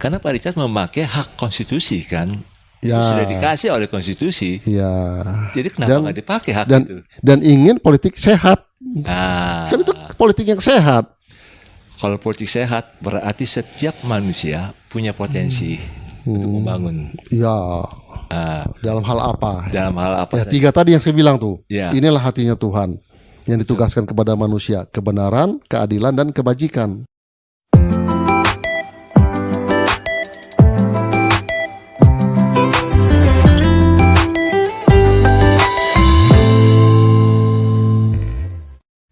Karena Pak Richard memakai hak konstitusi kan. Itu Ya. sudah dikasih oleh konstitusi. Ya. Jadi kenapa nggak dipakai hak itu? Dan ingin politik sehat. Nah, Kan itu politik yang sehat. kalau politik sehat berarti setiap manusia punya potensi untuk membangun. Ya. Ah, Dalam hal apa? dalam hal apa Ya, saja. 3 tadi yang saya bilang tuh. Ya. Inilah hatinya Tuhan yang ditugaskan kepada manusia, kebenaran, keadilan, dan kebajikan.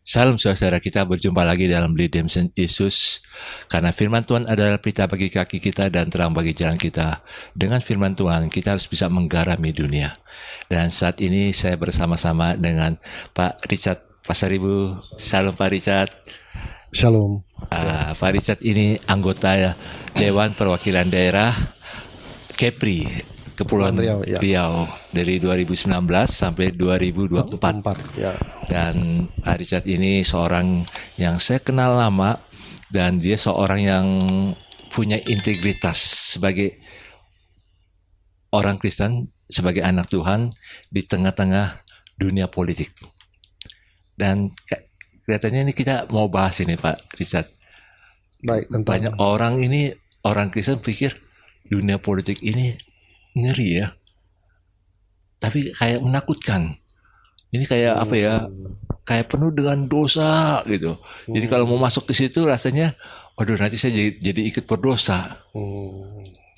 Salam saudara, kita berjumpa lagi dalam Redemption Yesus. Karena firman Tuhan adalah pelita bagi kaki kita dan terang bagi jalan kita. Dengan firman Tuhan, kita harus bisa menggarami dunia. Dan saat ini saya bersama-sama dengan Pak Richard Pasaribu. Salam Pak Richard. Shalom. Pak Richard ini anggota Dewan Perwakilan Daerah Kepri, Kepulauan Riau, ya. Riau dari 2019 sampai 2024. 4, ya. Dan Pak Richard ini seorang yang saya kenal lama dan dia seorang yang punya integritas sebagai orang Kristen, sebagai anak Tuhan di tengah-tengah dunia politik. Dan kelihatannya ini kita mau bahas ini Pak Richard. Baik, tentang Banyak orang ini, orang Kristen pikir dunia politik ini ngeri ya. Tapi kayak menakutkan. Ini kayak apa ya? Kayak penuh dengan dosa gitu. Jadi kalau mau masuk ke situ rasanya, waduh nanti saya jadi ikut berdosa.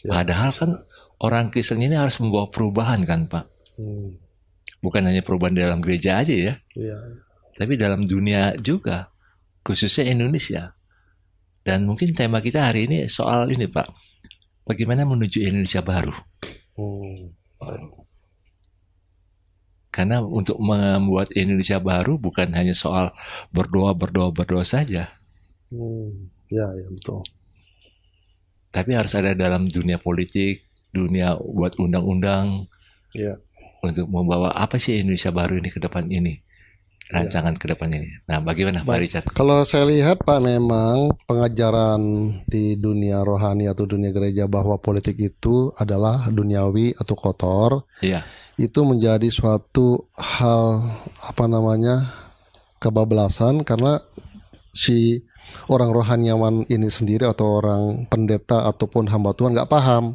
ya. Padahal kan orang Kristen ini harus membawa perubahan kan Pak. Bukan hanya perubahan dalam gereja aja ya, Ya. tapi dalam dunia juga, khususnya Indonesia. Dan mungkin tema kita hari ini soal ini Pak, bagaimana menuju Indonesia baru. Karena untuk membuat Indonesia baru bukan hanya soal berdoa saja, Ya, betul. tapi harus ada dalam dunia politik, dunia buat undang-undang, Ya. untuk membawa apa sih Indonesia baru ini ke depan ini, rancangan ke depan ini. Nah, bagaimana Pak Richard? Kalau saya lihat Pak, memang pengajaran di dunia rohani atau dunia gereja bahwa politik itu adalah duniawi atau kotor, Iya, itu menjadi suatu hal kebablasan karena si orang rohaniawan ini sendiri atau orang pendeta ataupun hamba Tuhan nggak paham.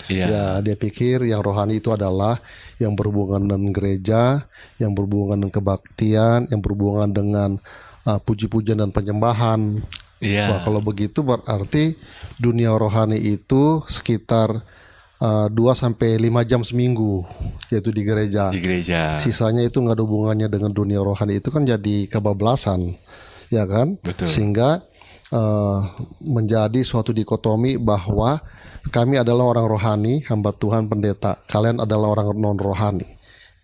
iya, Ya, dia pikir yang rohani itu adalah yang berhubungan dengan gereja, yang berhubungan dengan kebaktian, yang berhubungan dengan puji-pujian dan penyembahan. iya. Wah, kalau begitu berarti dunia rohani itu sekitar 2-5 jam seminggu, yaitu di gereja. Di gereja. Sisanya itu nggak ada hubungannya dengan dunia rohani, itu kan jadi kebablasan, ya kan? Betul. Sehingga menjadi suatu dikotomi bahwa kami adalah orang rohani, hamba Tuhan, pendeta. Kalian adalah orang non rohani.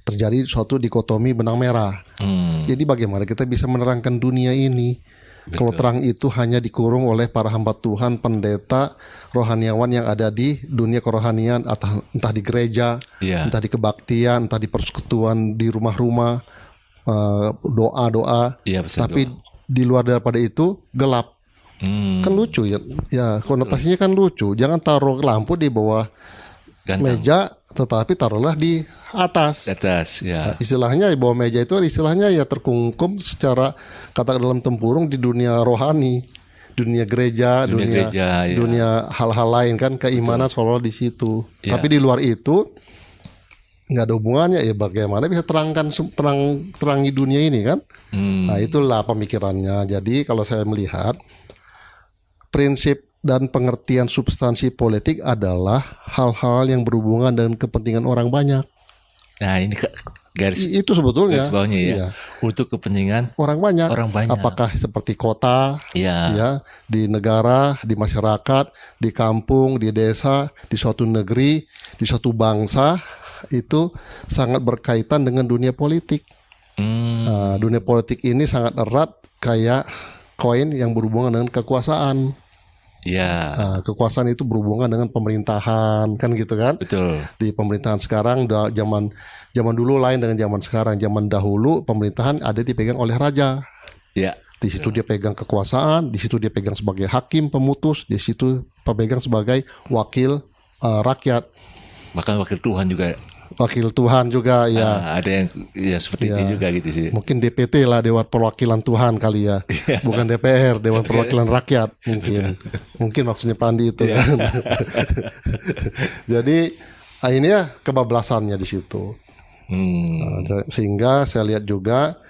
Terjadi suatu dikotomi benang merah. Jadi bagaimana kita bisa menerangkan dunia ini? Kalau terang itu hanya dikurung oleh para hamba Tuhan, pendeta, rohaniawan yang ada di dunia kerohanian, entah di gereja, Iya. entah di kebaktian, entah di persekutuan, di rumah-rumah, doa-doa. Iya, betul. Tapi di luar daripada itu gelap. Kan lucu ya, konotasinya kan lucu. Jangan taruh lampu di bawah Ganteng. meja, tetapi taruhlah di atas. Di atas, ya. Istilahnya di bawah meja itu istilahnya ya terkungkum secara kata dalam tempurung di dunia rohani, dunia gereja, Dunia gereja, ya. dunia hal-hal lain kan, keimanan seolah di situ. Ya. Tapi di luar itu nggak ada hubungannya. Ya bagaimana bisa terangi dunia ini kan? Nah, itulah pemikirannya. Jadi kalau saya melihat prinsip dan pengertian substansi politik adalah hal-hal yang berhubungan dengan kepentingan orang banyak. Nah, ini garis Itu sebetulnya garis bawahnya ya. Iya. Untuk kepentingan Orang banyak. orang banyak. Apakah seperti kota, Iya. ya, di negara, di masyarakat, di kampung, di desa, di suatu negeri, di suatu bangsa, itu sangat berkaitan dengan dunia politik. Nah, dunia politik ini sangat erat kayak koin yang berhubungan dengan kekuasaan. Iya. Nah, kekuasaan itu berhubungan dengan pemerintahan, kan gitu kan? Betul. Di pemerintahan sekarang, zaman dulu lain dengan zaman sekarang. Zaman dahulu pemerintahan ada dipegang oleh raja. Iya. Di situ dia pegang kekuasaan, di situ dia pegang sebagai hakim pemutus, di situ pemegang sebagai wakil rakyat, Bahkan wakil Tuhan juga. wakil Tuhan juga ya. Ada yang ya seperti itu juga gitu sih. Mungkin DPT lah, Dewan Perwakilan Tuhan kali ya, bukan DPR, Dewan Perwakilan Rakyat mungkin maksudnya Pandi itu kan. Jadi ini ya kebablasannya di situ. Sehingga saya lihat juga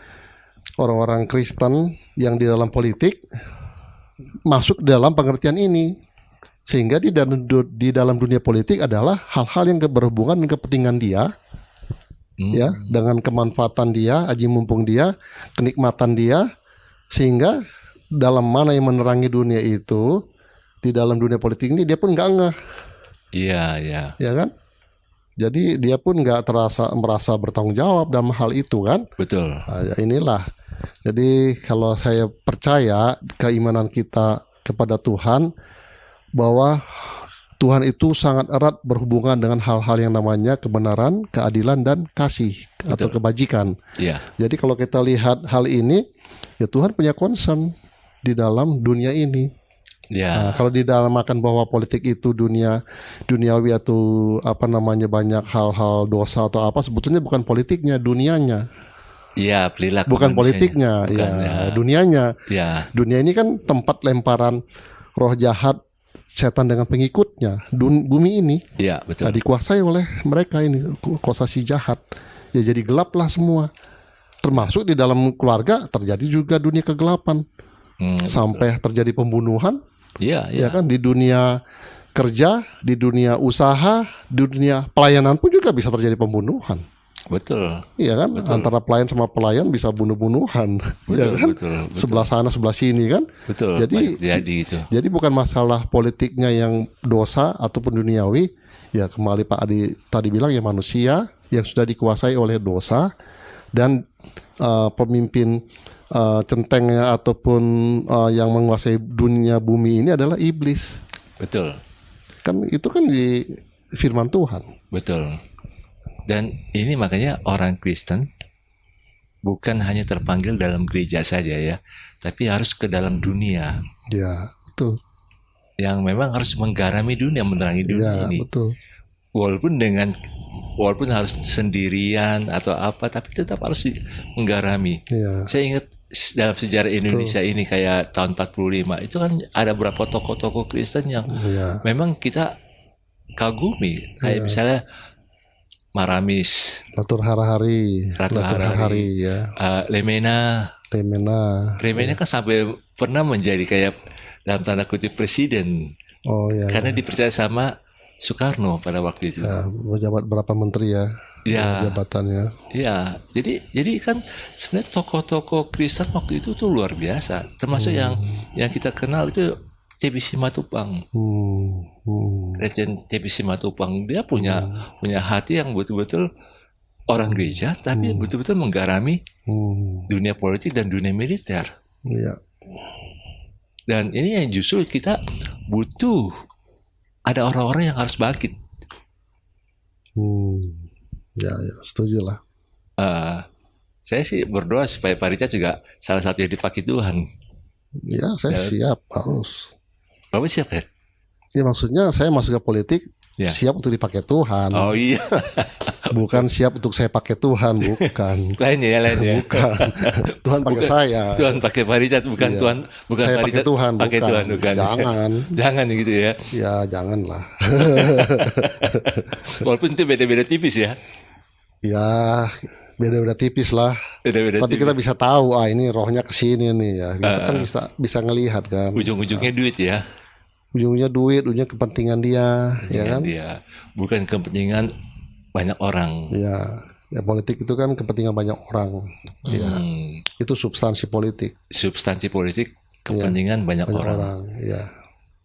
orang-orang Kristen yang di dalam politik masuk dalam pengertian ini, sehingga di dalam dunia politik adalah hal-hal yang berhubungan dengan kepentingan dia, ya, dengan kemanfaatan dia, aji mumpung dia, kenikmatan dia, sehingga dalam mana yang menerangi dunia itu, di dalam dunia politik ini dia pun nggak ngeh, ya kan? Jadi dia pun nggak merasa bertanggung jawab dalam hal itu kan? Betul. Nah, ya inilah. Jadi kalau saya percaya keimanan kita kepada Tuhan, bahwa Tuhan itu sangat erat berhubungan dengan hal-hal yang namanya kebenaran, keadilan, dan kasih. Betul. Atau kebajikan. Yeah. Jadi kalau kita lihat hal ini, ya Tuhan punya concern di dalam dunia ini. Nah, kalau didalamakan bahwa politik itu duniawi atau banyak hal-hal dosa atau apa, sebetulnya bukan politiknya, dunianya. Iya, perilaku. Bukan politiknya, dunianya. Ya. Dunia ini kan tempat lemparan roh jahat, setan dengan pengikutnya. Bumi ini, betul. Dikuasai oleh mereka ini, kuasa si jahat. Ya jadi gelap lah semua. Termasuk di dalam keluarga terjadi juga dunia kegelapan. Sampai terjadi pembunuhan. Ya kan, di dunia kerja, di dunia usaha, di dunia pelayanan pun juga bisa terjadi pembunuhan. Betul. Iya kan, betul. Antara pelayan sama pelayan bisa bunuh-bunuhan. Betul, ya kan? Betul. Sebelah sana sebelah sini kan. Betul. Jadi bukan masalah politiknya yang dosa ataupun duniawi. Ya kembali Pak Adi tadi bilang, ya manusia yang sudah dikuasai oleh dosa, dan pemimpin centengnya ataupun yang menguasai dunia bumi ini adalah iblis. Betul. Kan itu kan di firman Tuhan. Betul. Dan ini makanya orang Kristen bukan hanya terpanggil dalam gereja saja ya, tapi harus ke dalam dunia. Ya, betul. Yang memang harus menggarami dunia, menerangi dunia ini. Betul. Walaupun harus sendirian atau apa, tapi tetap harus menggarami. Ya. Saya ingat dalam sejarah Indonesia ini kayak tahun 45 itu kan ada beberapa tokoh-tokoh Kristen yang memang kita kagumi, kayak misalnya Maramis, Ratu Harahari, ya. Lemena kan sampai pernah menjadi kayak dalam tanda kutip presiden. Karena dipercaya sama Soekarno pada waktu itu. Ya, menjabat berapa menteri ya. Jabatannya. Iya, jadi kan sebenarnya tokoh-tokoh Kristen waktu itu tuh luar biasa. Termasuk yang kita kenal itu C.B. Simatupang. Legend C.B. Simatupang, dia punya hati yang betul-betul orang gereja, tapi betul-betul menggarami dunia politik dan dunia militer. Iya. Dan ini yang justru kita butuh, ada orang-orang yang harus bangkit. Ya, setuju lah. Saya sih berdoa supaya Pak Richard juga salah satu yang dipakai Tuhan. Ya, saya siap, harus. Bapak siap ya? Ya maksudnya saya masuk ke politik siap untuk dipakai Tuhan. Oh iya. Bukan siap untuk saya pakai Tuhan, bukan. Lain ya. Bukan. Tuhan pakai saya. Tuhan pakai Pak Richard, bukan Tuhan. Bukan saya pakai Tuhan, pakai bukan. Tuhan, bukan. Jangan gitu ya. Ya janganlah. Walaupun itu beda-beda tipis ya. Ya beda-beda tipis lah. Beda-beda tapi tipis. Kita bisa tahu, ini rohnya kesini nih ya. Kita kan bisa ngelihat kan. Ujung-ujungnya duit ya. Ujungnya duit, ujungnya kepentingan dia, ya kan? Dia. Bukan kepentingan banyak orang. Ya politik itu kan kepentingan banyak orang. Ya. Itu substansi politik. Substansi politik kepentingan banyak orang. Ya.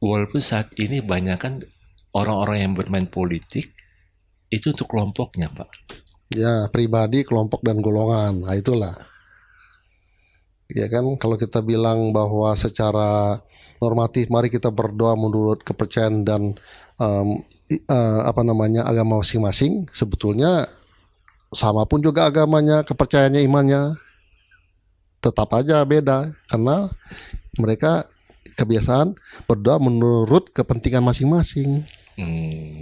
Walaupun saat ini banyak kan orang-orang yang bermain politik itu untuk kelompoknya, Pak. Ya, pribadi, kelompok, dan golongan. Nah, itulah. Ya kan, kalau kita bilang bahwa secara normatif, mari kita berdoa menurut kepercayaan dan agama masing-masing. Sebetulnya sama pun juga agamanya, kepercayaannya, imannya. tetap aja beda karena mereka kebiasaan berdoa menurut kepentingan masing-masing,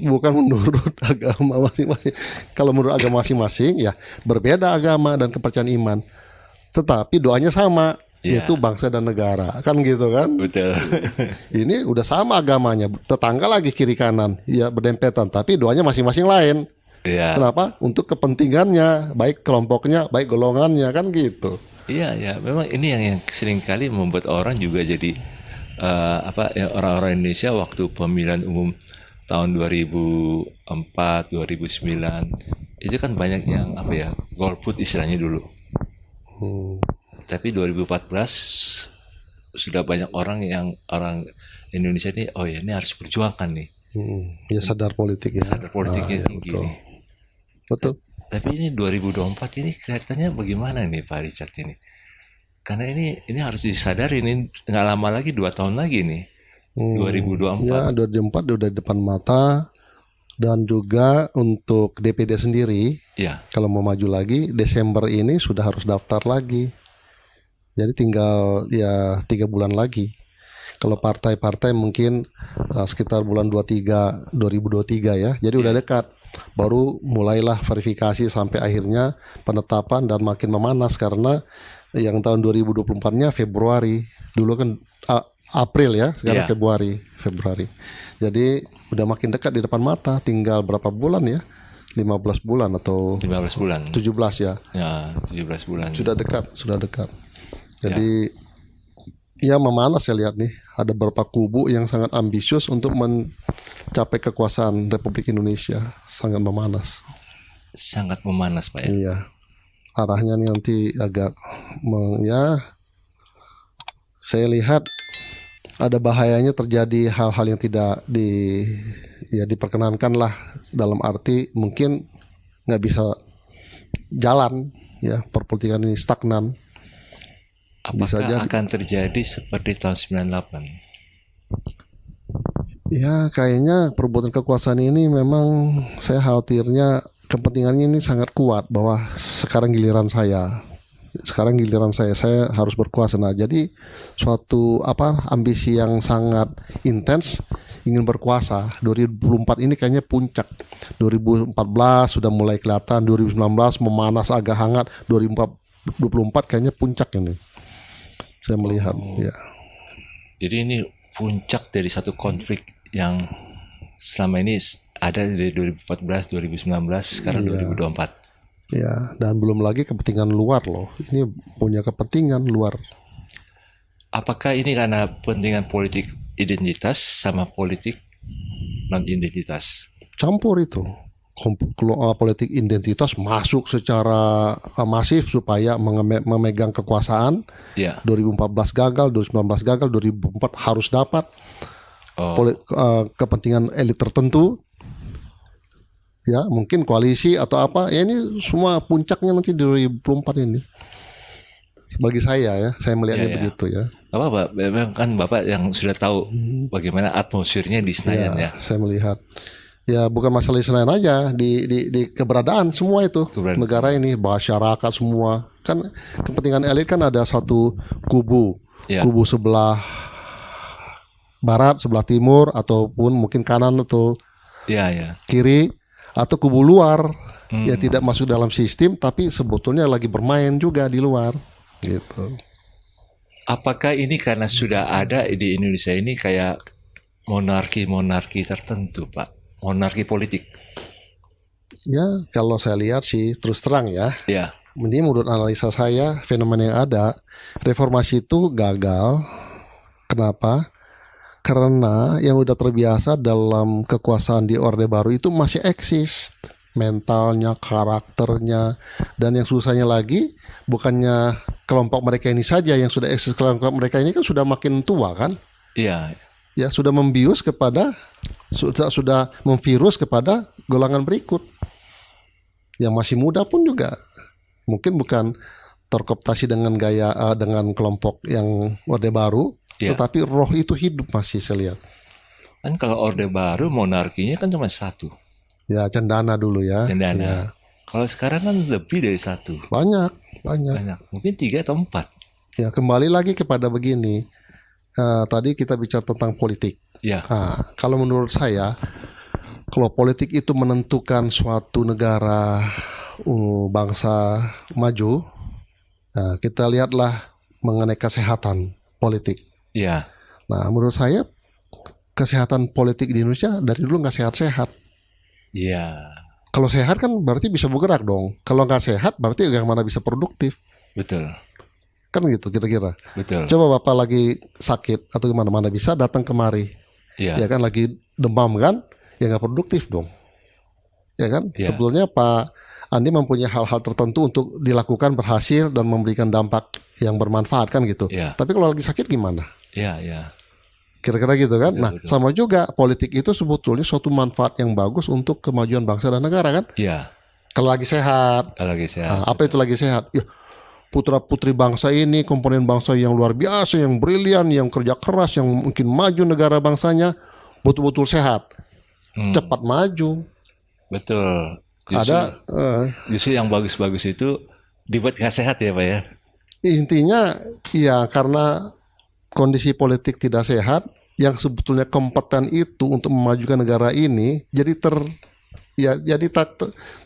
bukan menurut agama masing-masing. Kalau menurut agama masing-masing ya berbeda agama dan kepercayaan iman, tetapi doanya sama, yaitu bangsa dan negara, kan gitu kan. Betul. Ini udah sama agamanya, tetangga lagi kiri kanan, ya berdempetan, tapi doanya masing-masing lain. Iya. Kenapa? Untuk kepentingannya, baik kelompoknya, baik golongannya, kan gitu. Iya, memang ini yang seringkali membuat orang juga jadi orang-orang Indonesia waktu pemilihan umum tahun 2004, 2009 itu kan banyak yang golput istilahnya dulu. Tapi 2014 sudah banyak orang Indonesia ini, ini harus perjuangkan nih. Ya sadar politik ya. Sadar politiknya tinggi betul. nih. Betul. Tapi ini 2024 ini kelihatannya bagaimana nih Pak Richard ini? Karena ini harus disadari, ini nggak lama lagi, 2 tahun lagi nih. 2024. Ya 2024 udah depan mata. Dan juga untuk DPD sendiri, kalau mau maju lagi Desember ini sudah harus daftar lagi. Jadi tinggal 3 bulan lagi. Kalau partai-partai mungkin sekitar bulan 2023 ya. Jadi udah dekat. Baru mulailah verifikasi sampai akhirnya penetapan dan makin memanas karena yang tahun 2024-nya Februari. Dulu kan April ya, sekarang Februari. Jadi udah makin dekat di depan mata, tinggal berapa bulan ya? 15 bulan atau 15 bulan. 17 ya. Ya, 17 bulan. Sudah dekat. Jadi ya memanas saya lihat nih, ada beberapa kubu yang sangat ambisius untuk mencapai kekuasaan Republik Indonesia, sangat memanas. Sangat memanas, Pak ya. Iya. Arahnya nih nanti agak saya lihat ada bahayanya terjadi hal-hal yang tidak diperkenankan lah, dalam arti mungkin nggak bisa jalan ya, perpolitikan ini stagnan. Apakah akan terjadi seperti tahun 98? Ya kayaknya perbuatan kekuasaan ini memang saya khawatirnya kepentingannya ini sangat kuat, bahwa sekarang giliran saya harus berkuasa. Nah, jadi suatu ambisi yang sangat intens ingin berkuasa. 2024 ini kayaknya puncak. 2014 sudah mulai kelihatan, 2019 memanas agak hangat, 2024 kayaknya puncak ini. Saya melihat ya. Jadi ini puncak dari satu konflik yang selama ini ada dari 2014, 2019, sekarang 2024. Ya, dan belum lagi kepentingan luar loh. Ini punya kepentingan luar. Apakah ini karena kepentingan politik identitas sama politik non-identitas? Campur itu. Politik identitas masuk secara masif supaya memegang kekuasaan. 2014 gagal, 2019 gagal, 2004 harus dapat. Kepentingan elit tertentu. Ya, mungkin koalisi atau apa. Ya ini semua puncaknya nanti di 2024 ini. Bagi saya melihatnya begitu ya. Bapak kan Bapak yang sudah tahu bagaimana atmosfernya di Senayan ya. Saya melihat. Ya bukan masalah di Senayan aja, di keberadaan semua itu. Negara ini, masyarakat semua. Kan kepentingan elit kan ada satu kubu. Kubu sebelah barat, sebelah timur, ataupun mungkin kanan atau kiri, atau kubu luar yang tidak masuk dalam sistem tapi sebetulnya lagi bermain juga di luar gitu. Apakah ini karena sudah ada di Indonesia ini kayak monarki tertentu, Pak? Monarki politik? Ya, kalau saya lihat sih terus terang ya. Ini menurut analisa saya, fenomena yang ada, reformasi itu gagal. Kenapa? Karena yang udah terbiasa dalam kekuasaan di Orde Baru itu masih eksis mentalnya, karakternya, dan yang susahnya lagi bukannya kelompok mereka ini saja yang sudah eksis, kelompok mereka ini kan sudah makin tua kan? Iya. Ya sudah membius kepada sudah memvirus kepada golongan berikut. Yang masih muda pun juga mungkin bukan terkooptasi dengan gaya dengan kelompok yang Orde Baru. Tetapi roh itu hidup masih saya lihat. Kan kalau Orde Baru monarkinya kan cuma satu. Ya cendana dulu ya. Cendana. Ya. Kalau sekarang kan lebih dari satu. Banyak. Mungkin 3 atau 4. Ya, kembali lagi kepada begini. Tadi kita bicara tentang politik. Ya, Nah, kalau menurut saya, kalau politik itu menentukan suatu negara, bangsa maju, nah, kita lihatlah mengenai kesehatan politik. ya, Nah, menurut saya kesehatan politik di Indonesia dari dulu nggak sehat-sehat. ya, Kalau sehat kan berarti bisa bergerak dong. Kalau nggak sehat berarti yang mana bisa produktif. betul, Kan gitu kira-kira. betul. Coba Bapak lagi sakit atau mana bisa datang kemari. Ya, Ya kan lagi demam kan, ya nggak produktif dong. Ya kan. Ya. Sebetulnya Pak Andi mempunyai hal-hal tertentu untuk dilakukan berhasil dan memberikan dampak yang bermanfaat kan gitu. Ya. Tapi kalau lagi sakit gimana? ya, ya, Kira-kira gitu kan. Betul, Nah, betul. sama juga politik itu sebetulnya suatu manfaat yang bagus untuk kemajuan bangsa dan negara kan. ya. Kalau lagi sehat. Kalau lagi sehat. Nah, apa itu lagi sehat? Ya, putra-putri bangsa ini, komponen bangsa yang luar biasa, yang brilian, yang kerja keras, yang mungkin maju negara bangsanya, betul-betul sehat, cepat maju. Betul. Ada Justru yang bagus-bagus itu dibuat nggak sehat ya Pak ya. intinya ya karena kondisi politik tidak sehat, yang sebetulnya kompeten itu untuk memajukan negara ini jadi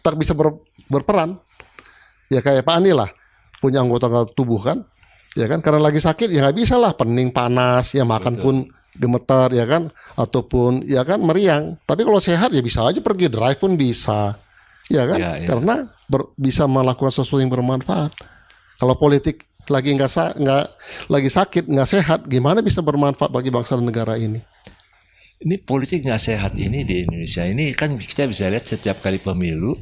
tak bisa berperan. Ya kayak Pak Andi lah, punya anggota tubuh kan, ya kan karena lagi sakit ya nggak bisa lah, pening panas, ya makan pun gemetar ya kan, ataupun ya kan meriang. Tapi kalau sehat ya bisa aja pergi drive pun bisa, ya kan, Ya, ya. karena bisa melakukan sesuatu yang bermanfaat. Kalau politik lagi lagi sakit nggak sehat, gimana bisa bermanfaat bagi bangsa dan negara ini? Ini politik nggak sehat ini di Indonesia ini kan kita bisa lihat setiap kali pemilu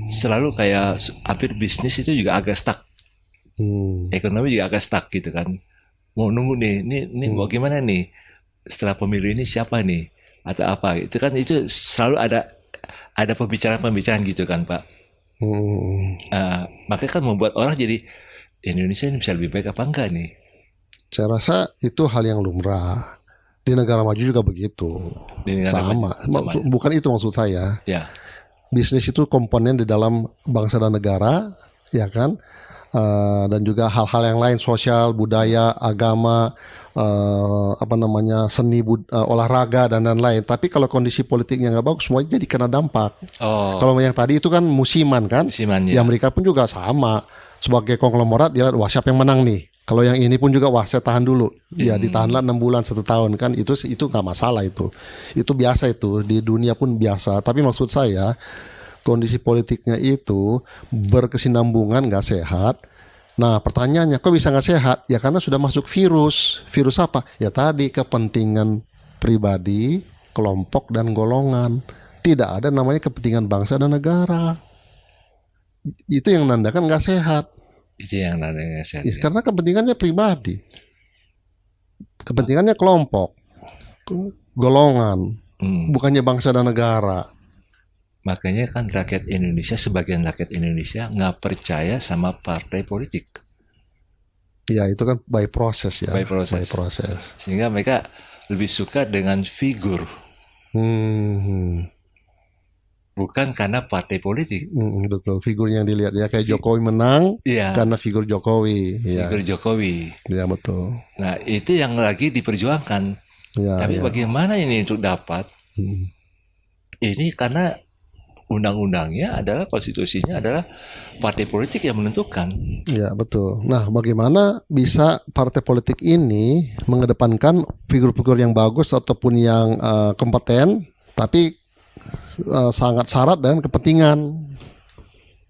selalu kayak hampir bisnis itu juga agak stuck, ekonomi juga agak stuck gitu kan. Mau nunggu nih, ini mau gimana nih setelah pemilu ini siapa nih atau apa? Itu kan itu selalu ada pembicaraan-pembicaraan gitu kan Pak. Makanya kan membuat orang jadi Indonesia ini bisa lebih baik apa enggak nih? Saya rasa itu hal yang lumrah. Di negara maju juga begitu. Di negara Sama. maju, sama. Bukan itu maksud saya. Ya, Bisnis itu komponen di dalam bangsa dan negara, ya kan? Dan juga hal-hal yang lain, sosial, budaya, agama, seni, olahraga dan lain-lain. Tapi kalau kondisi politiknya nggak bagus, semuanya jadi kena dampak. Kalau yang tadi itu kan musiman kan? musiman Ya ya. mereka pun juga sama. Sebagai konglomerat dia lihat, wah siapa yang menang nih. Kalau yang ini pun juga wah saya tahan dulu. Ya ditahanlah 6 bulan 1 tahun kan, itu nggak masalah itu. Itu biasa itu, di dunia pun biasa. Tapi maksud saya kondisi politiknya itu berkesinambungan nggak sehat. Nah pertanyaannya kok bisa nggak sehat? Ya karena sudah masuk virus. Virus apa? Ya tadi kepentingan pribadi, kelompok dan golongan. Tidak ada namanya kepentingan bangsa dan negara. Itu yang menandakan nggak sehat. Itu yang namanya sehat. Ya, karena kepentingannya pribadi, kepentingannya kelompok, golongan, bukannya bangsa dan negara. Makanya kan rakyat Indonesia, sebagian rakyat Indonesia nggak percaya sama partai politik. Ya itu kan by proses ya. By proses. Sehingga mereka lebih suka dengan figur. Bukan karena partai politik. Betul, figurnya yang dilihat ya kayak Jokowi menang Iya. karena figur Jokowi. Ya. Figur Jokowi. Ya betul. Nah itu yang lagi diperjuangkan. Ya, Tapi ya. bagaimana ini untuk dapat? Ini karena undang-undangnya adalah, konstitusinya adalah partai politik yang menentukan. Ya betul. Nah bagaimana bisa partai politik ini mengedepankan figur-figur yang bagus ataupun yang kompeten, tapi sangat syarat dengan kepentingan,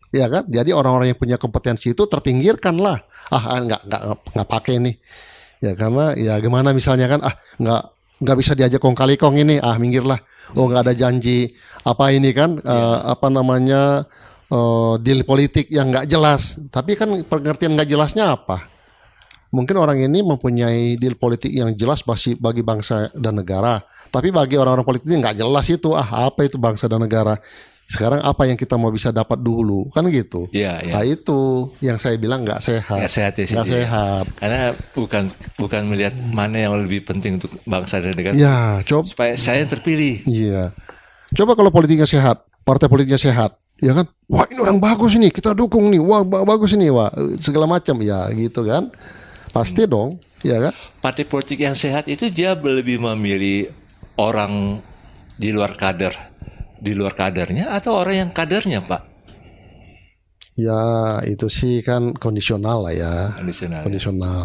ya kan? Jadi orang-orang yang punya kompetensi itu terpinggirkan lah. Nggak pakai nih, ya karena ya gimana misalnya kan nggak bisa diajak kong kali kong ini, minggirlah. Oh nggak ada janji apa ini kan deal politik yang nggak jelas. Tapi kan pengertian nggak jelasnya apa? Mungkin orang ini mempunyai deal politik yang jelas bagi bangsa dan negara. Tapi bagi orang-orang politik nggak jelas itu, apa itu bangsa dan negara. Sekarang apa yang kita mau bisa dapat dulu, kan gitu. Iya, iya. Nah itu yang saya bilang nggak sehat. Nggak sehat ya, Nggak Siti, ya. sehat. Karena bukan melihat mana yang lebih penting untuk bangsa dan negara. Ya, Supaya saya yang terpilih. Iya. Coba kalau politiknya sehat, partai politiknya sehat, ya kan? Wah ini orang bagus ini, kita dukung nih. Wah bagus ini, wah segala macam, ya gitu kan. Pasti dong, ya kan? Partai politik yang sehat itu dia lebih memilih orang di luar kadernya atau orang yang kadernya, Pak? Ya itu sih kan kondisional lah ya. Kondisional. Kondisional.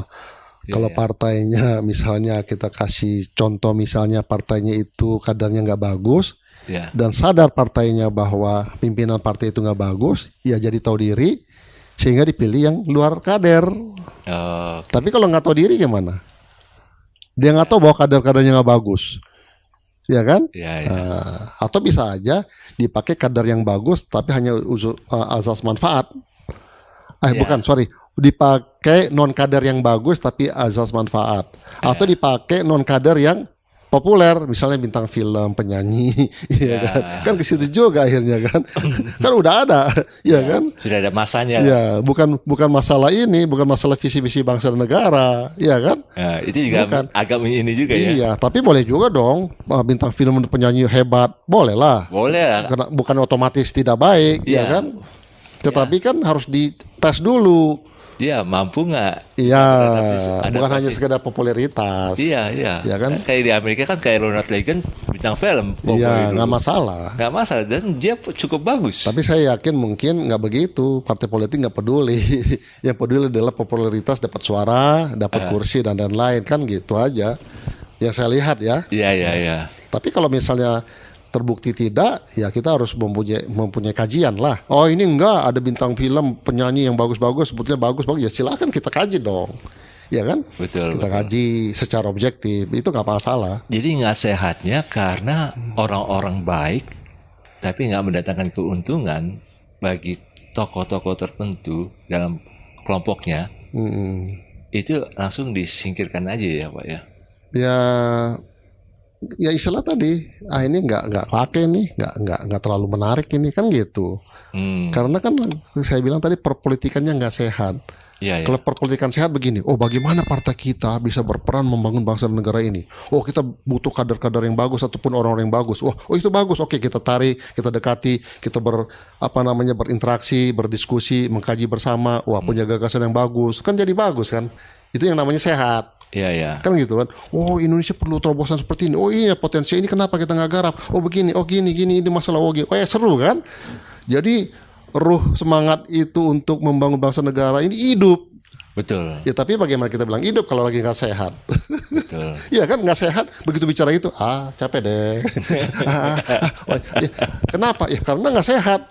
Ya, Kalau ya. partainya misalnya kita kasih contoh, misalnya partainya itu kadernya nggak bagus, Ya. dan sadar partainya bahwa pimpinan partai itu nggak bagus, ya jadi tahu diri sehingga dipilih yang luar kader. Oh, Tapi kalau nggak tahu diri gimana? Dia nggak tahu bahwa kader-kadernya nggak bagus, ya kan? ya, ya. Atau bisa aja dipakai kader yang bagus tapi hanya azas manfaat. Ya. Bukan, sorry, dipakai non kader yang bagus tapi azas manfaat. Atau dipakai non kader yang populer, misalnya bintang film, penyanyi, ya kan? Kan ke situ juga akhirnya kan. Kan udah ada, ya kan? Sudah ada masanya. Ya, bukan masalah ini, bukan masalah visi-visi bangsa dan negara, ya kan? Ya, itu juga Bukan. agak ini juga ya. Iya, tapi boleh juga dong bintang film penyanyi hebat, boleh lah. Boleh lah. Karena bukan otomatis tidak baik, Iya. ya kan? Tetapi kan harus dites dulu. Dia mampu nggak? Iya, Ada bukan hanya pasti. sekedar popularitas. Iya, iya. Ya kan? Kayak di Amerika kan kayak Ronald Reagan bintang film. Iya, nggak masalah. Nggak masalah dan dia cukup bagus. Tapi saya yakin mungkin nggak begitu. Partai politik nggak peduli. Yang peduli adalah popularitas, dapat suara, dapat kursi dan lain-lain, kan gitu aja. Yang saya lihat ya. Iya, iya, iya. Tapi kalau misalnya terbukti tidak, ya kita harus mempunyai kajian lah. Oh ini enggak, ada bintang film penyanyi yang bagus-bagus, sebetulnya bagus-bagus, ya silakan kita kaji dong, ya kan? Betul. Kita betul. kaji secara objektif, itu nggak masalah. Jadi nggak sehatnya karena orang-orang baik tapi nggak mendatangkan keuntungan bagi tokoh-tokoh tertentu dalam kelompoknya, itu langsung disingkirkan aja ya Pak ya. Ya istilah tadi, ini nggak pakai nih, nggak terlalu menarik ini, kan gitu. Karena kan saya bilang tadi perpolitikannya nggak sehat. Iya, Kalau perpolitikan sehat begini, oh bagaimana partai kita bisa berperan membangun bangsa dan negara ini? Oh kita butuh kader-kader yang bagus ataupun orang-orang yang bagus. Oh itu bagus, oke kita tarik, kita dekati, kita berinteraksi, berdiskusi, mengkaji bersama. Wah punya gagasan yang bagus, kan jadi bagus kan? Itu yang namanya sehat. Iya, iya. Kan gitu kan. Oh Indonesia perlu terobosan seperti ini. Oh iya potensi ini kenapa kita nggak garap? Oh begini, oh gini ini masalah oh gini. Oh ya seru kan. Jadi ruh semangat itu untuk membangun bangsa negara ini hidup. Betul. Ya tapi bagaimana kita bilang hidup kalau lagi nggak sehat? Betul. Iya kan nggak sehat. Begitu bicara itu, capek deh. Ya, kenapa? Ya karena nggak sehat.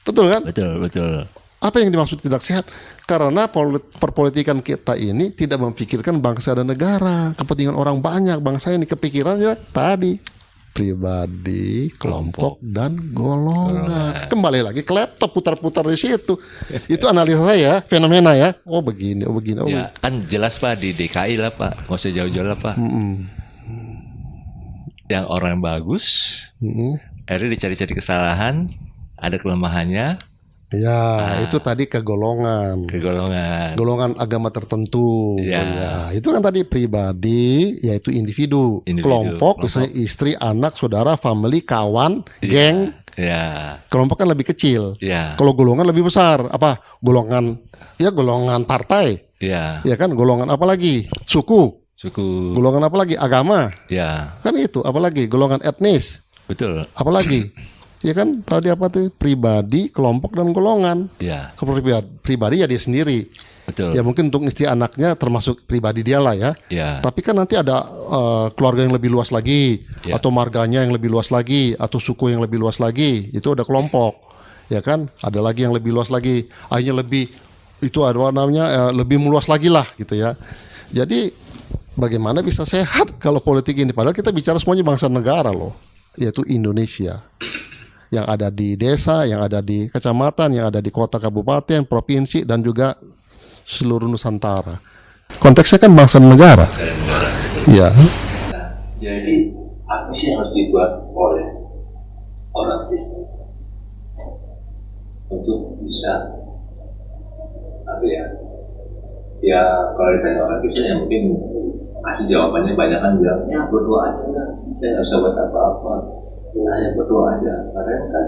Betul kan? Betul, betul. Apa yang dimaksud tidak sehat? Karena perpolitikan kita ini tidak memikirkan bangsa dan negara, kepentingan orang banyak. Bangsa ini kepikirannya tadi pribadi, kelompok dan golongan. Kembali lagi ke laptop, putar-putar di situ. Itu analisa saya, fenomena ya. Oh begini, oh begini. Oh Ya kan jelas Pak di DKI lah Pak, nggak usah jauh-jauh lah Pak. Yang orang bagus, akhirnya dicari-cari kesalahan, ada kelemahannya. Ya, itu tadi ke golongan. Golongan agama tertentu. Ya. Ya, itu kan tadi pribadi, yaitu individu. Kelompok, misalnya istri, anak, saudara, family, kawan, geng. Ya. Kelompok kan lebih kecil. Ya. Kalau golongan lebih besar. Apa? Golongan partai. Ya. Ya kan, golongan apa lagi? Suku. Golongan apa lagi? Agama. Ya. Kan itu, apalagi golongan etnis. Betul. Apalagi? Ya kan tadi apa tuh pribadi, kelompok dan golongan. Ya. Kalau pribadi ya dia sendiri. Betul. Ya mungkin untuk istri anaknya termasuk pribadi dia lah ya. Ya. Tapi kan nanti ada keluarga yang lebih luas lagi, Ya. atau marganya yang lebih luas lagi, atau suku yang lebih luas lagi. Itu ada kelompok. Ya kan? Ada lagi yang lebih luas lagi. Akhirnya lebih itu ada namanya lebih meluas lagi lah gitu ya. Jadi bagaimana bisa sehat kalau politik ini? Padahal kita bicara semuanya bangsa negara loh, yaitu Indonesia. Yang ada di desa, yang ada di kecamatan, yang ada di kota, kabupaten, provinsi, dan juga seluruh Nusantara. Konteksnya kan bangsa dan negara. Ya. Jadi apa sih yang harus dibuat oleh orang Kristen untuk bisa kalau ditanya orang Kristen ya mungkin kasih jawabannya banyak kan bilang ya berdoa aja lah, saya nggak usah buat apa-apa, hanya berdoa aja. Karena kan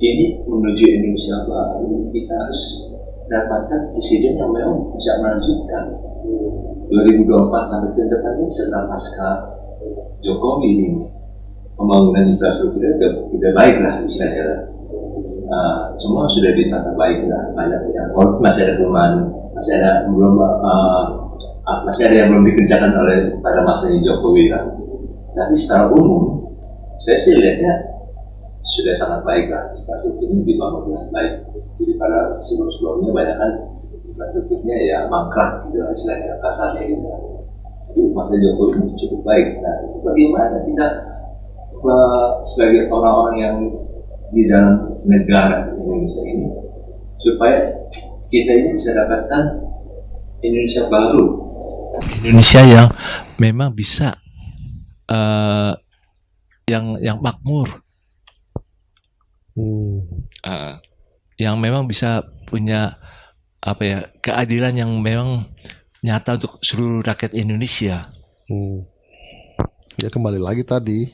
ini menuju Indonesia baru, kita harus dapatkan presiden yang memang bisa melanjutkan 2024 sampai ke depan ini setelah pasca Jokowi ini pembangunan infrastrukturnya udah baik lah istilahnya. Semua sudah ditata baik lah, banyak yang masih ada kelemahan, masih ada yang belum dikerjakan oleh pada masanya Jokowi lah. Tapi secara umum saya sih lihatnya sudah sangat baik lah, infrastrukturnya dibangun dengan baik. Jadi pada sebelum-sebelumnya banyak kan infrastrukturnya ya mangkrak gitu lah istilahnya, kasarnya gitu. Tapi masa Jokowi cukup baik. Nah, bagaimana kita sebagai orang-orang yang di dalam negara Indonesia ini supaya kita ini bisa dapatkan Indonesia baru, Indonesia yang memang bisa yang makmur, yang memang bisa punya apa ya, keadilan yang memang nyata untuk seluruh rakyat Indonesia. Ya kembali lagi tadi,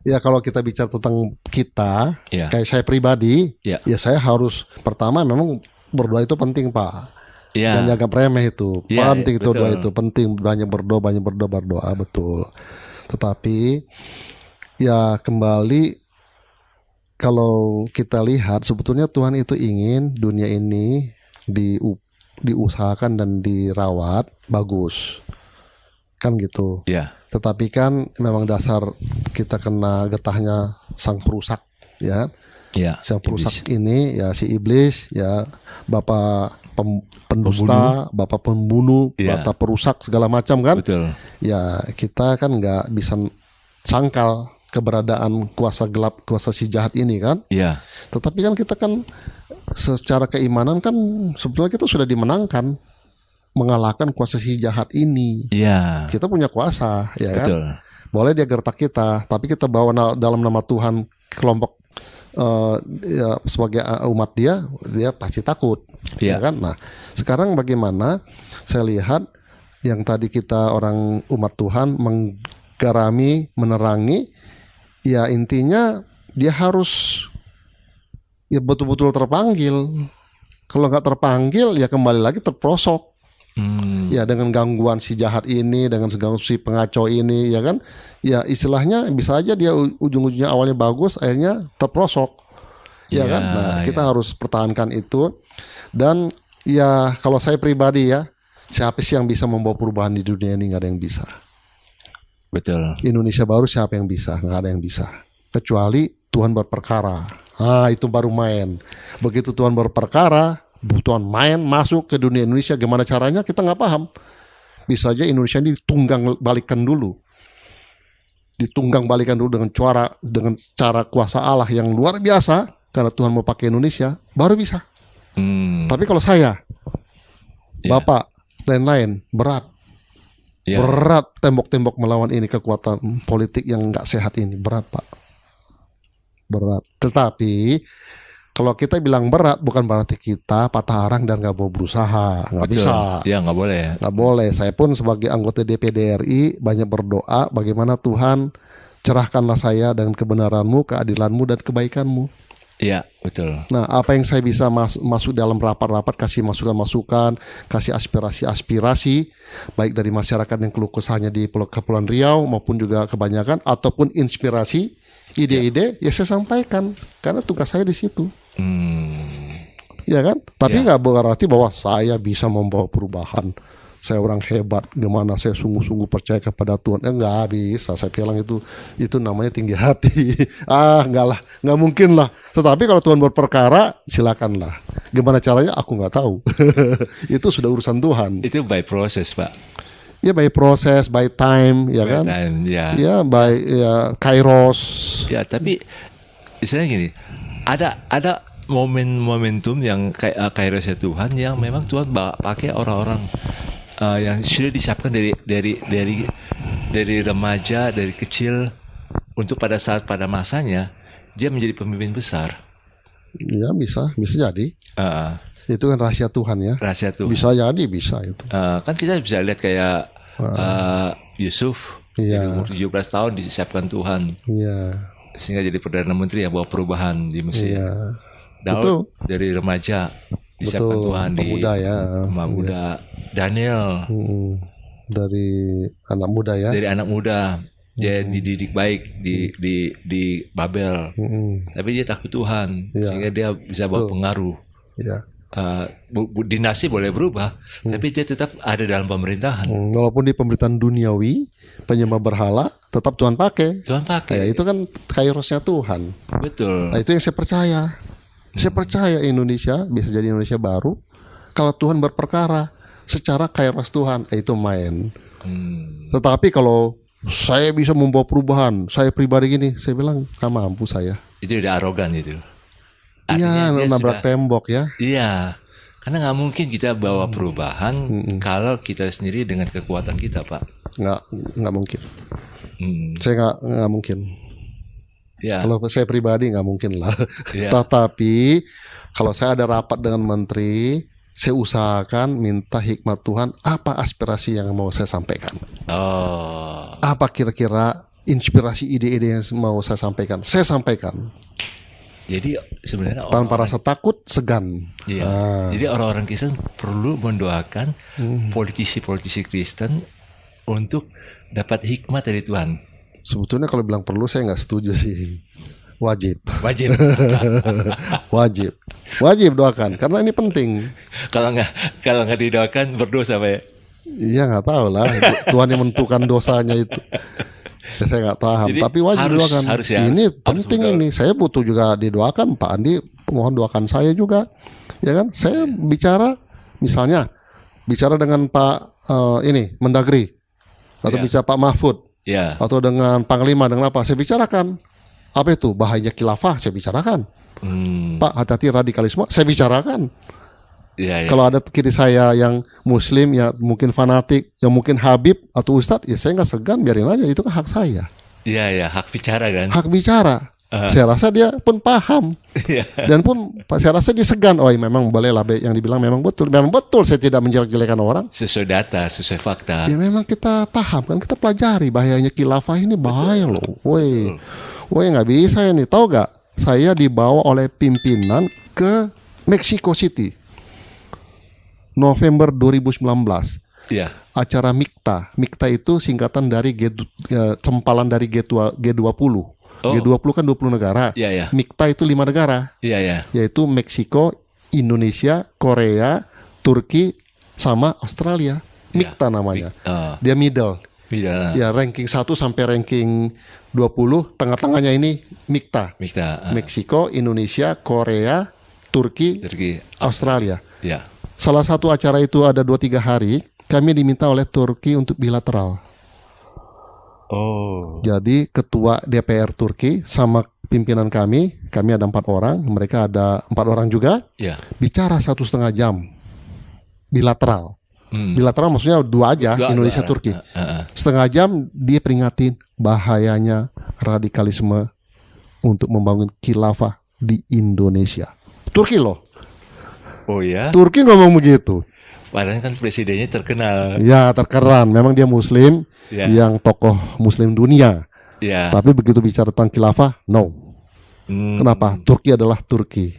ya kalau kita bicara tentang kita, Ya. kayak saya pribadi, Ya. ya saya harus pertama memang berdoa itu penting, Pak. Ya. Dan jangan remeh itu, Ya, penting itu betul. doa itu penting, banyak berdoa betul. Tetapi ya kembali, kalau kita lihat sebetulnya Tuhan itu ingin dunia ini diusahakan dan dirawat bagus, kan gitu. Ya. Tetapi kan memang dasar kita kena getahnya sang perusak, ya. Ya. Sang perusak ini ya si iblis, ya bapak pendusta, bapak pembunuh, Ya. bapak perusak segala macam kan. Betul. Ya kita kan nggak bisa sangkal keberadaan kuasa gelap, kuasa si jahat ini kan. Ya. Tetapi kan kita kan secara keimanan kan sebetulnya kita sudah dimenangkan, mengalahkan kuasa si jahat ini. Ya. Kita punya kuasa, ya kan. Betul. Boleh dia gertak kita, tapi kita bawa dalam nama Tuhan kelompok ya, sebagai umat dia pasti takut, Ya. ya kan. Nah, sekarang bagaimana saya lihat yang tadi kita orang umat Tuhan menggarami, menerangi, ya intinya dia harus ya betul-betul terpanggil. Kalau nggak terpanggil ya kembali lagi terprosok. Ya dengan gangguan si jahat ini, dengan gangguan si pengacau ini, ya kan. Ya istilahnya bisa aja dia ujung-ujungnya awalnya bagus, akhirnya terprosok, ya kan. Nah kita harus pertahankan itu. Dan ya kalau saya pribadi ya, siapa sih yang bisa membawa perubahan di dunia ini? Nggak ada yang bisa. Betul. Indonesia baru siapa yang bisa? Nggak ada yang bisa, kecuali Tuhan berperkara. Ah itu baru main. Begitu Tuhan berperkara, Tuhan main masuk ke dunia Indonesia, gimana caranya kita nggak paham. Bisa aja Indonesia ini ditunggang balikan dulu dengan cara kuasa Allah yang luar biasa, karena Tuhan mau pakai Indonesia baru bisa. Tapi kalau saya, Bapak, lain-lain berat, berat tembok-tembok melawan ini kekuatan politik yang nggak sehat ini, berat Pak, berat. Tetapi kalau kita bilang berat bukan berarti kita patah arang dan nggak mau berusaha, nggak bisa. Ya nggak boleh. Nggak boleh. Saya pun sebagai anggota DPD RI banyak berdoa bagaimana Tuhan cerahkanlah saya dengan kebenaranmu, keadilanmu dan kebaikanmu. Iya betul. Nah apa yang saya bisa masuk dalam rapat-rapat, kasih masukan-masukan, kasih aspirasi baik dari masyarakat yang keluh kesahnya di Kepulauan Riau maupun juga kebanyakan, ataupun inspirasi ide-ide ya saya sampaikan karena tugas saya di situ. Ya kan? Tapi nggak berarti bahwa saya bisa membawa perubahan. Saya orang hebat, gimana saya sungguh-sungguh percaya kepada Tuhan. Nggak bisa, saya bilang itu namanya tinggi hati. Nggak lah, nggak mungkin lah. Tetapi kalau Tuhan berperkara, silakanlah. Gimana caranya? Aku nggak tahu. Itu sudah urusan Tuhan. Itu by proses Pak. Ya by proses, by time, ya kan? Time, ya. Ya by kairos. Ya tapi istilahnya gini, ada momentum yang kayak kairosnya Tuhan yang memang Tuhan pakai orang-orang yang sudah disiapkan dari remaja, dari kecil, untuk pada masanya dia menjadi pemimpin besar. Ya bisa jadi. Itu kan rahasia Tuhan ya. Rahasia Tuhan. Bisa jadi, bisa itu. Kan kita bisa lihat kayak Yusuf, umur 17 tahun disiapkan Tuhan, sehingga jadi perdana menteri yang bawa perubahan di Mesir. Daud dari remaja disiapkan Tuhan, pemuda, muda. Daniel Dari anak muda ya. dari anak muda. Dia dididik baik di Babel, tapi dia takut Tuhan, Iya. sehingga dia bisa bawa pengaruh. Ya. Dinasti boleh berubah, tapi dia tetap ada dalam pemerintahan. Walaupun di pemerintahan duniawi penyembah berhala, tetap Tuhan pakai. Tuhan Ya, pakai, itu kan kairosnya Tuhan. betul. Nah, itu yang saya percaya. Saya percaya Indonesia bisa jadi Indonesia baru kalau Tuhan berperkara secara kairos Tuhan, itu main. Tetapi kalau saya bisa membawa perubahan, saya pribadi gini, saya bilang nggak mampu saya. Itu udah arogan itu. Iya, Artinya dia nabrak sudah- tembok ya. Iya, karena nggak mungkin kita bawa perubahan kalau kita sendiri dengan kekuatan kita, Pak. Nggak mungkin. Hmm, Saya nggak mungkin. ya, Kalau saya pribadi nggak mungkin lah. Iya. Tetapi kalau saya ada rapat dengan menteri, saya usahakan minta hikmat Tuhan. Apa aspirasi yang mau saya sampaikan? oh, Apa kira-kira inspirasi ide-ide yang mau saya sampaikan? Saya sampaikan jadi sebenarnya tanpa rasa takut, segan. Iya. Jadi orang-orang Kristen perlu mendoakan politisi-politisi Kristen untuk dapat hikmat dari Tuhan. Sebetulnya kalau bilang perlu, saya nggak setuju sih. Wajib, Wajib. wajib doakan karena ini penting. kalau nggak didoakan berdosa, Pak ya? Iya, nggak tahu lah. Tuhan yang menentukan dosanya itu. Ya, saya nggak paham. Jadi Tapi wajib doakan. harus ya, Ini harus penting betul. ini. Saya butuh juga didoakan. Pak Andi, mohon doakan saya juga. Ya kan? Saya bicara, misalnya bicara dengan Pak Mendagri atau Iya. bicara Pak Mahfud Ya. atau dengan Panglima, dengan apa? Saya bicarakan. Apa itu bahaya khilafah? Saya bicarakan. Pak, hati-hati radikalisme. Saya bicarakan. Iya, iya. Kalau ada kiri saya yang Muslim, ya mungkin fanatik, yang mungkin Habib atau Ustadz, ya saya nggak segan, biarin aja, itu kan hak saya, Iya, ya, hak bicara kan. hak bicara. Saya rasa dia pun paham, Iya. dan pun saya rasa dia segan. Oh, iya, memang boleh lah yang dibilang memang betul. Saya tidak menjelek-jelekan orang. Sesuai data, sesuai fakta. Ya memang kita paham kan, kita pelajari bahayanya khilafah ini bahaya loh. Woi, nggak bisa ini. Tahu gak? Saya dibawa oleh pimpinan ke Mexico City, November 2019. Iya. Acara MIKTA. MIKTA itu singkatan dari sempalan dari G20. Oh. G20 kan 20 negara. Iya, iya. MIKTA itu 5 negara, Iya, ya. yaitu Meksiko, Indonesia, Korea, Turki, sama Australia. MIKTA namanya. Oh, Dia middle. beda. Ya, ranking 1 sampai ranking 20, tengah-tengahnya ini MIKTA. Mikta. Meksiko, Indonesia, Korea, Turki, Turki. Australia. Ya. Salah satu acara itu ada 2-3 hari. Kami diminta oleh Turki untuk bilateral. Oh. Jadi ketua DPR Turki sama pimpinan kami ada 4 orang, mereka ada 4 orang juga, Ya. bicara 1,5 jam bilateral. Bilateral maksudnya 2 aja, Dua- Indonesia dua- Turki. Setengah jam dia peringatin bahayanya radikalisme untuk membangun khilafah di Indonesia. Turki loh, Oh ya. Turki ngomong begitu. Padahal kan presidennya terkenal. Ya, terkeran. Memang dia Muslim, Ya. yang tokoh Muslim dunia. Ya. Tapi begitu bicara tentang khilafah, no. Kenapa? Turki adalah Turki.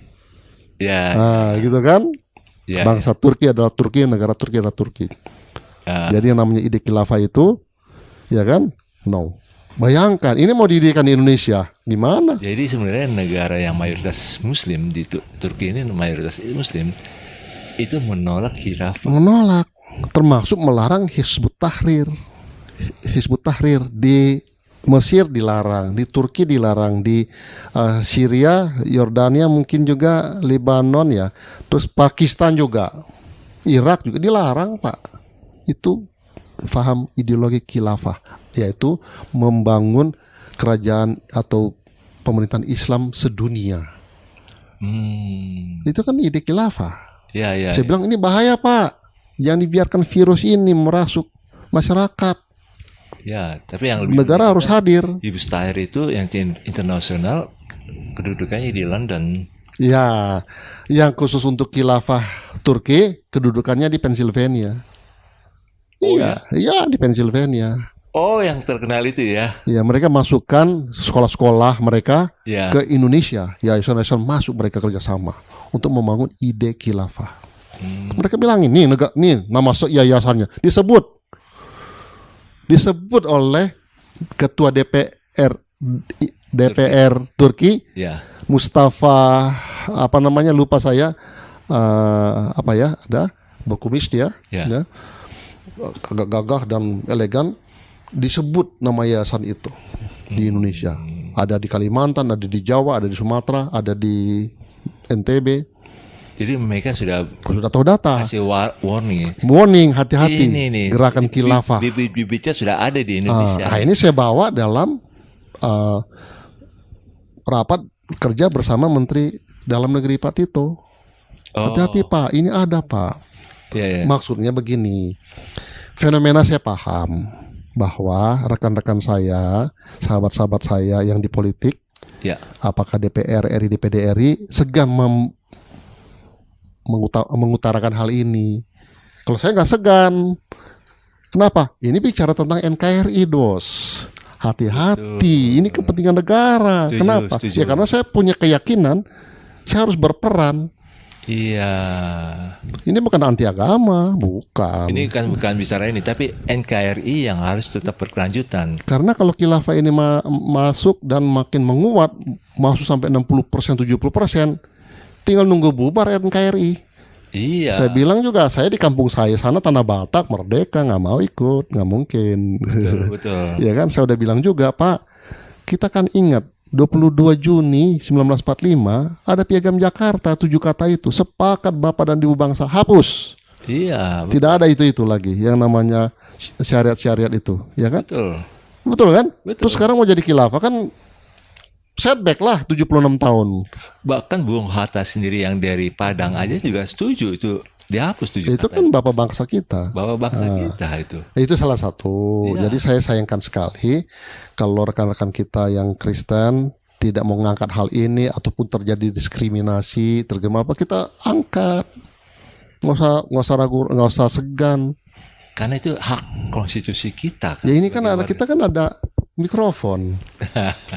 Ya. Nah, gitu kan? Ya. Bangsa Turki adalah Turki, negara Turki adalah Turki. Ya. Jadi yang namanya ide khilafah itu, ya kan? No. Bayangkan, ini mau didirikan di Indonesia, gimana? Jadi sebenarnya negara yang mayoritas Muslim di Turki ini mayoritas Muslim itu menolak khilafah. Menolak, termasuk melarang Hizbut Tahrir. Hizbut Tahrir di Mesir dilarang, di Turki dilarang, di Syria, Yordania, mungkin juga Lebanon ya, terus Pakistan juga, Irak juga dilarang, Pak. Itu faham ideologi khilafah, yaitu membangun kerajaan atau pemerintahan Islam sedunia. Itu kan ide khilafah. Ya, ya. Saya bilang ini bahaya, Pak. Jangan dibiarkan virus ini merasuk masyarakat. Ya, tapi yang lebih Negara harus hadir. Hizbut Tahrir itu yang internasional kedudukannya di London. Ya, yang khusus untuk khilafah Turki kedudukannya di Pennsylvania. Iya, di Pennsylvania. Oh, yang terkenal itu ya. Ya, mereka masukkan sekolah-sekolah mereka Ya. ke Indonesia. Ya, yayasan masuk mereka kerjasama untuk membangun ide khilafah. Mereka bilang nih nama yayasannya disebut oleh ketua DPR Turki, Ya. Mustafa lupa saya, ada berkumis dia, Ya. agak gagah dan elegan, disebut nama yayasan itu di Indonesia. Ada di Kalimantan, ada di Jawa, ada di Sumatera, ada di NTB. Jadi mereka sudah tahu data. kasih warning. Warning, hati-hati. Ini nih, gerakan khilafah. Bibit-bibitnya sudah ada di Indonesia. Ini saya bawa dalam rapat kerja bersama Menteri Dalam Negeri Pak Tito. Hati-hati Pak, ini ada Pak. Ya. Maksudnya begini, fenomena saya paham bahwa rekan-rekan saya, sahabat-sahabat saya yang di politik, Ya. apakah DPR RI, DPD RI, segan mengutarakan hal ini. Kalau saya nggak segan. Kenapa? Ini bicara tentang NKRI, Dos. Hati-hati, ini kepentingan negara. Kenapa? Ya karena saya punya keyakinan saya harus berperan. Iya. Ini bukan anti agama, bukan. Ini kan bukan bicara ini, tapi NKRI yang harus tetap berkelanjutan. Karena kalau khilafah ini masuk dan makin menguat, masuk sampai 60%, 70%, tinggal nunggu bubar NKRI. Iya. Saya bilang juga, saya di kampung saya sana Tanah Batak merdeka, nggak mau ikut, nggak mungkin. Betul. Ya kan, saya udah bilang juga, Pak, kita kan ingat 22 Juni 1945 ada Piagam Jakarta, 7 kata itu, sepakat Bapak dan Ibu bangsa, hapus. Iya. Tidak ada itu lagi yang namanya syariat-syariat itu, ya kan? Betul kan? Betul. Terus sekarang mau jadi khilafah kan setback lah 76 tahun. Bahkan Bung Hatta sendiri yang dari Padang aja juga setuju itu dihapus 7 kata. Itu kan bapak bangsa kita. Bapak bangsa kita itu. Itu salah satu. Iya. Jadi saya sayangkan sekali kalau rekan-rekan kita yang Kristen tidak mau mengangkat hal ini ataupun terjadi diskriminasi, apa kita angkat. Nggak usah ragu, nggak usah segan. Karena itu hak konstitusi kita. Ya ini kan kita kan ada mikrofon.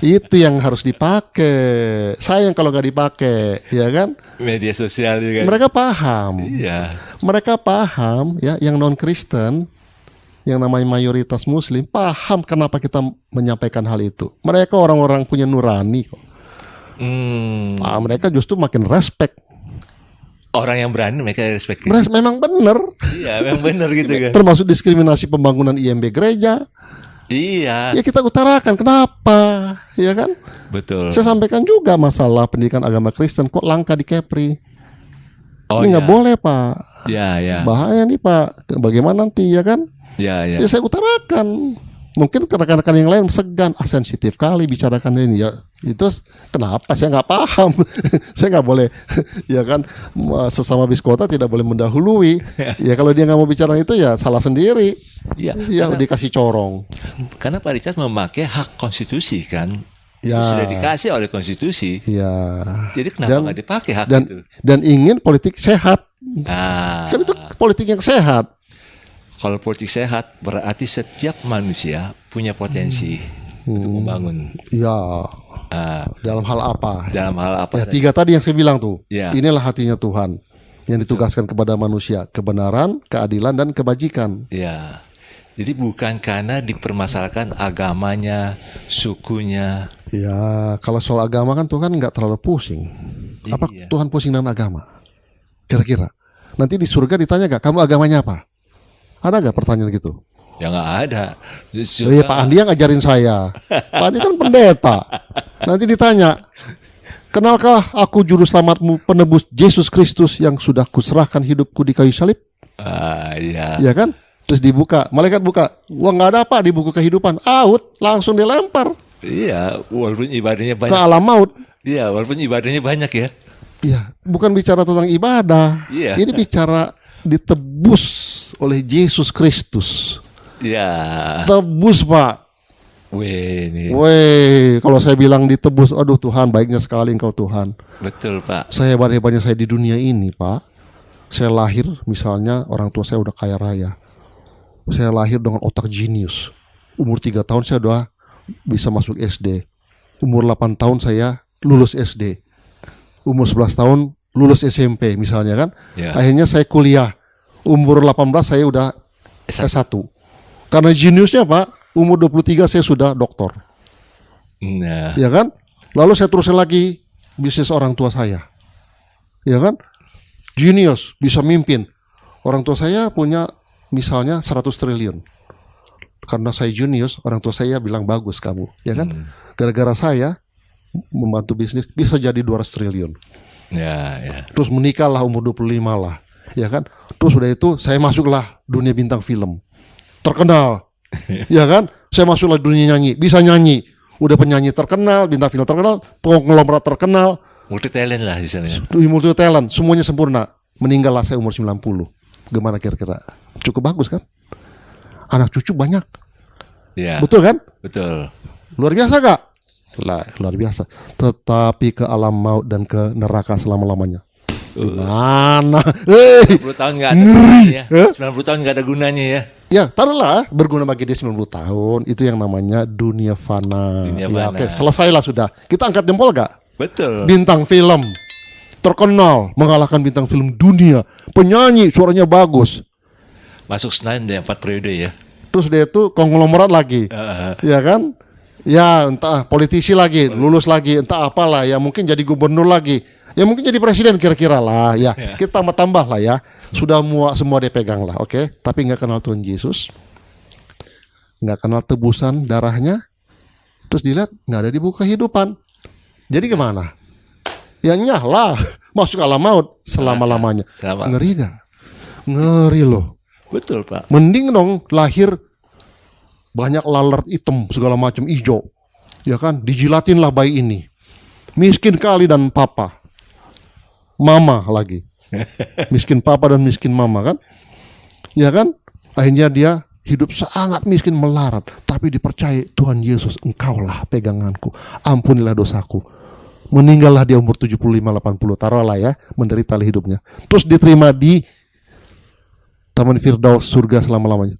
Itu yang harus dipakai. Sayang kalau nggak dipakai, ya kan? Media sosial juga. Mereka paham. Iya. Mereka paham, ya, yang non Kristen, yang namanya mayoritas Muslim, paham kenapa kita menyampaikan hal itu. Mereka orang-orang punya nurani kok. Mereka justru makin respect. Orang yang berani mereka respect. Memang benar. Iya, memang benar gitu kan. Termasuk diskriminasi pembangunan IMB gereja. Iya. Ya kita utarakan kenapa, ya kan? Betul. Saya sampaikan juga masalah pendidikan agama Kristen kok langka di Kepri. Ini nggak ya. boleh Pak. Ya. Bahaya nih Pak. Bagaimana nanti, ya kan? Ya. Ya saya utarakan. Mungkin rekan-rekan yang lain segan, sensitif kali bicarakan ini. Ya itu kenapa? Saya nggak paham. Saya nggak boleh, ya kan? Sesama biskota tidak boleh mendahului. Ya kalau dia nggak mau bicara itu ya salah sendiri. Iya. Ya dikasih corong. Karena Pak Richard memakai hak konstitusi kan. Ya. Itu sudah dikasih oleh konstitusi. Ya. Jadi kenapa nggak dipakai hak itu? Dan ingin politik sehat. Kan itu politik yang sehat. Kalau politik sehat berarti setiap manusia punya potensi untuk membangun. Ya. Dalam hal apa? Dalam hal apa? Ya, 3 tadi yang saya bilang tuh. Ya. Inilah hatinya Tuhan yang ditugaskan kepada manusia, kebenaran, keadilan, dan kebajikan. Ya. Jadi bukan karena dipermasalahkan agamanya, sukunya. Ya, kalau soal agama kan Tuhan nggak terlalu pusing. Apa Tuhan pusing dengan agama? Kira-kira. Nanti di surga ditanya gak, kamu agamanya apa? Ada gak pertanyaan gitu? Ya nggak ada. Ya Pak Andi yang ngajarin saya. Pak Andi kan pendeta. Nanti ditanya, kenalkah aku juru selamatmu, penebus Yesus Kristus yang sudah kuserahkan hidupku di kayu salib? Iya. Ya kan? Terus dibuka, malaikat buka, wah nggak ada apa di buku kehidupan, out, langsung dilempar. Iya, walaupun ibadahnya banyak. Ke alam maut. Iya, walaupun ibadahnya banyak ya. Iya, bukan bicara tentang ibadah. Iya. Ini bicara ditebus oleh Yesus Kristus. Iya. Tebus Pak. Weh, kalau saya bilang ditebus, aduh Tuhan, baiknya sekali Engkau Tuhan. Betul Pak. Saya hebat-hebatnya saya di dunia ini Pak. Saya lahir misalnya orang tua saya udah kaya raya. Saya lahir dengan otak jenius. Umur 3 tahun saya udah bisa masuk SD. Umur 8 tahun saya lulus SD. Umur 11 tahun lulus SMP misalnya kan. Ya. Akhirnya saya kuliah. Umur 18 saya udah S1. Karena jeniusnya Pak, umur 23 saya sudah doktor. Nah, Ya kan? Lalu saya terusin lagi bisnis orang tua saya. Ya kan? Genius, bisa mimpin. Orang tua saya punya misalnya 100 triliun. Karena saya jenius, orang tua saya bilang bagus kamu, ya kan? Gara-gara saya membantu bisnis bisa jadi 200 triliun. ya. Terus menikahlah umur 25 lah, ya kan? Terus udah itu saya masuklah dunia bintang film. Terkenal. Ya kan? Saya masuklah dunia nyanyi, bisa nyanyi. Udah penyanyi terkenal, bintang film terkenal, penglomerat terkenal, Multi talent lah di sana. multi talent, semuanya sempurna. Meninggallah saya umur 90. Gimana kira-kira? Cukup bagus kan? Anak cucu banyak. Ya, Betul kan? betul. Luar biasa gak? Lah, luar biasa. Tetapi ke alam maut dan ke neraka selama-lamanya. Mana? 90 tahun nggak ada gunanya. Eh? 90 tahun nggak ada gunanya ya. Ya, taruhlah berguna bagi dia 90 tahun. Itu yang namanya dunia fana. Dunia Ya, fana. oke, selesailah sudah. Kita angkat jempol gak? Betul. Bintang film terkenal, mengalahkan bintang film dunia. Penyanyi, suaranya bagus. Masuk Senayan deh 4 periode ya. Terus dia itu konglomerat lagi. Ya kan? Ya entah politisi lagi, lulus lagi, entah apalah ya, mungkin jadi gubernur lagi. Ya mungkin jadi presiden kira-kira lah ya. Kita tambah lah ya. Sudah semua dia pegang lah, oke? Tapi nggak kenal Tuhan Yesus. Nggak kenal tebusan darahnya. Terus dilihat nggak ada di buku kehidupan. Jadi gimana? Ya nyahlah, masuk alam maut selama-lamanya. Selama. Ngeri gak? Ngeri loh. Betul Pak. Mending dong lahir banyak lalat hitam segala macam hijau, ya kan? Dijilatin lah bayi ini. Miskin kali dan papa, mama lagi. Miskin papa dan miskin mama kan? Ya kan? Akhirnya dia hidup sangat miskin melarat, tapi dipercaya Tuhan Yesus, engkaulah peganganku, ampunilah dosaku. Meninggallah dia umur 75-80, taruhlah ya, menderita hidupnya. Terus diterima di Taman Firdaus surga selama-lamanya.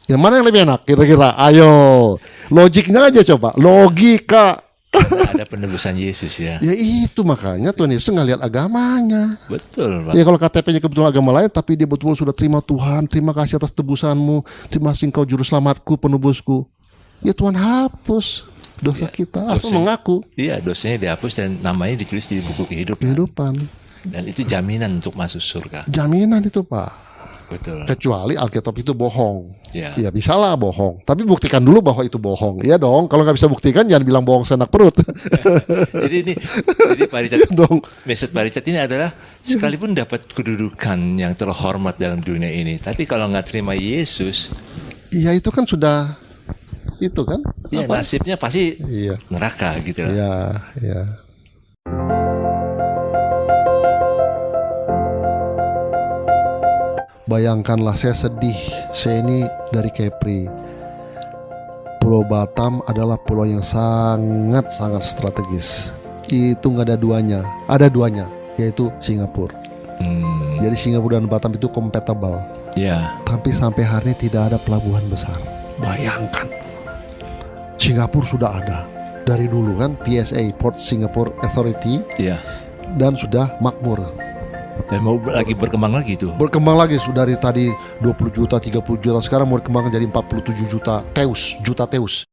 Yang mana yang lebih enak kira-kira? Ayo, logiknya aja coba, logika. Ada penebusan Yesus ya. Ya itu makanya Tuhan Yesus nggak lihat agamanya. Betul Pak. Ya kalau KTP-nya kebetulan agama lain, tapi dia betul sudah terima Tuhan, terima kasih atas tebusanmu, terima kasih engkau juru selamatku, penebusku. Ya Tuhan hapus dosa kita, asal mengaku Iya, dosanya dihapus dan namanya ditulis di buku kehidupan. kehidupan. Dan itu jaminan untuk masuk surga. Jaminan itu Pak. Betul. Kecuali Alkitab itu bohong. Ya. Ya bisa lah bohong. Tapi buktikan dulu bahwa itu bohong. Iya dong. Kalau nggak bisa buktikan jangan bilang bohong senak perut. Jadi Pak Richard, dong. message Pak Richard ini adalah sekalipun dapat kedudukan yang terhormat dalam dunia ini, tapi kalau nggak terima Yesus, Iya itu kan sudah itu kan. ya Apa? nasibnya pasti Iya. neraka gitu lah. Iya. Iya. Bayangkanlah saya sedih. Saya ini dari Kepri. Pulau Batam adalah pulau yang sangat-sangat strategis. Itu nggak ada duanya. Ada duanya, yaitu Singapura. Jadi Singapura dan Batam itu compatible. Ya. Tapi sampai hari ini tidak ada pelabuhan besar. Bayangkan. Singapura sudah ada dari dulu kan, PSA, Port Singapore Authority, Iya. dan sudah makmur. Dan mau lagi berkembang lagi tuh. Berkembang lagi sudah dari tadi 20 juta, 30 juta, sekarang mau berkembang jadi 47 juta teus.